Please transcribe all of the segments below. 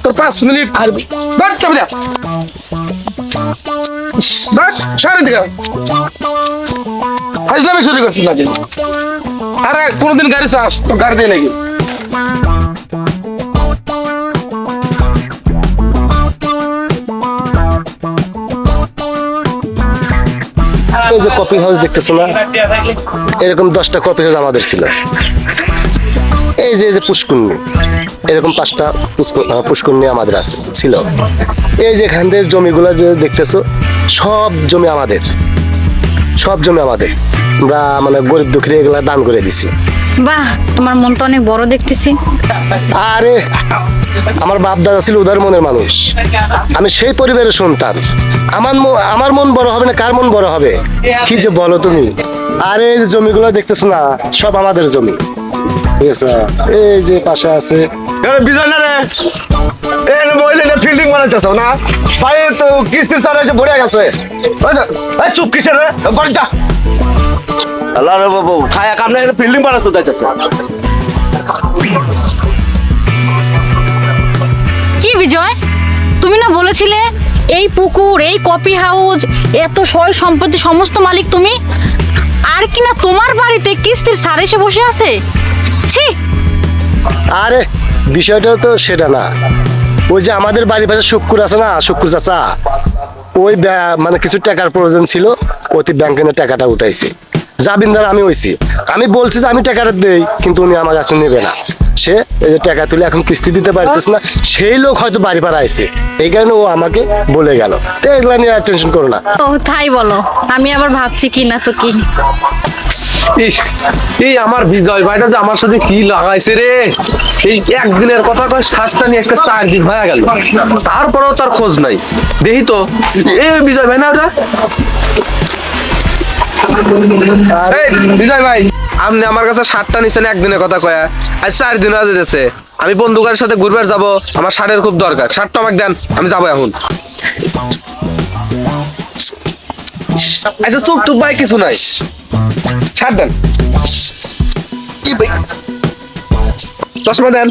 তোর 5 minute R but চাবি দে but সারে দিকে হাজলামি শুরু করছিস নাকি আরে কোনদিন গাড়ি চাস তো গাড়ি দিয়ে নাকি এই যে কফি হাউস দেখতেছো না, এরকম 10টা কফি হাউস আমাদের ছিল। এই যে পুষ্কুন্নি, এরকম 5টা পুষ্কুন্নি আমাদের আছে ছিল। এই যে এখান থেকে জমিগুলো যে দেখতেছো, সব জমি আমাদের, সব জমি আমাদের। আমরা মানে গরিব দুঃখী এগুলা দান করে দিছি। বাহ, তোমার মন তো অনেক বড় দেখতেছি। আরে আমার বাপ দাদা ছিল উদার মনের মানুষ, আমি সেই পরিবারের সন্তান। আমার মন বড় হবে না, কার মন বড় হবে? কি যে বলো তুমি। আরে এই যে জমিগুলো দেখতেছো না, সব আমাদের জমি। ঠিক আছে, এই যে পাশে আছে বিজয় না রে এই মহিলাটা ফিল্ডিং বানাইতেছ না ভাই, তো কিস্তি চালাইছে ভরে গেছে। এই চুপ কিসের রে, বাড়ি যা। আল্লাহ রে বাবু, খায়া কামনে ফিল্ডিং বানাইতে যাইতেছে। কি বিজয়, তুমি না বলেছিলে এই পুকুর, এই কফি হাউস, এত সয় সম্পত্তি সমস্ত মালিক তুমি? আর কি না তোমার বাড়িতে কিস্তির স্যার এসে বসে আছে? ছি! আরে বিষয়টা তো সেটা না। ওই যে আমাদের বাড়ির পাশে শুক্কুর আছে না, শুক্কুর চাচা, ওই মানে কিছু টাকার প্রয়োজন ছিল, অতি ব্যাংকে টাকাটা উঠাইছে। জামিনদার আমি হইছি। আমি বলছি যে আমি টাকাটা দেই, কিন্তু উনি আমার কাছে নেবে না। সে এই যে টাকা তুলে এখন কিস্তি দিতে পারতেছে না, সেই লোক হয়তো বাড়ি পাড়া আইছে, এই কারণে ও আমাকে বলে গেল। তো এগুলা নিয়ে আর টেনশন করো না। ও তাই বলো, আমি আবার ভাবছি কি না তো কি। এই আমার বিজয় ভাইটা যে আমার সাথে কি লাগাইছে রে, এই একদিনের কথা কয় 7টা নিয়ে আজকে 4 দিন হয়ে গেল, তারপরেও তার খোঁজ নাই। দেখি তো এ বিজয় ভাই না ওটা? এই বিজয় ভাই, আপনি আমার কাছে 7টা নিছেন একদিনের কথা কয়া, আজ 4 দিন হয়ে যেতেছে। আমি বন্ধুকার সাথে ঘুরবার যাব, আমার শার্টের খুব দরকার। শার্টটা আমাকে দেন, আমি যাবো এখন। আচ্ছা চুপ টুপ ভাই, কিছু নাই, ছাড় দেন। চশমা দেন।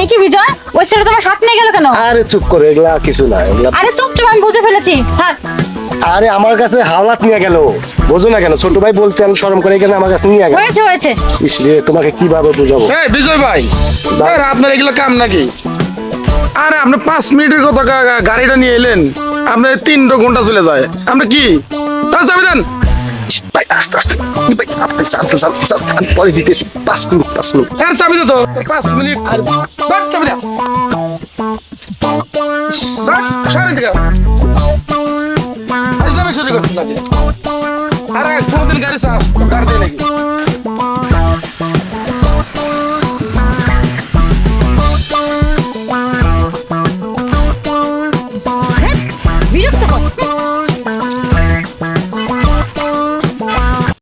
কি বিজয়, ওই ছেলে তোমার শার্ট নিয়ে গেল কেন? আরে চুপ করে, এগুলা কিছু না, এগুলা। আরে চুপ চুপ, আমি বুঝে ফেলেছি। হ্যাঁ, আরে আমার কাছে হাওলাত নিয়ে গেল, বোঝো না কেন? ছোট ভাই বলতে আমি শরম করে গেলে আমার কাছে নিয়ে গেল। হয়েছে হয়েছে। ইস রে, তোমাকে কিভাবে বুঝাবো? এই বিজয় ভাই, আরে আপনার এগুলো কাম নাকি? আরে আপনি 5 মিনিটের কথা গাড়িটা নিয়ে এলেন, আপনার 3 ঘন্টা চলে যায়। আপনি কি তার চাবি দেন ভাই আস্তে আস্তে, ভাই আপনি শান্ত শান্ত শান্ত, আমি পরে দিতেছি। 5 মিনিট 5 মিনিট। আর চাবি দে তো, 5 মিনিট আর বাট চাবি দে বাট সারে দিকে আজলামি শুরু করছিস নাকি? আরে কোনদিন গাড়ি চাস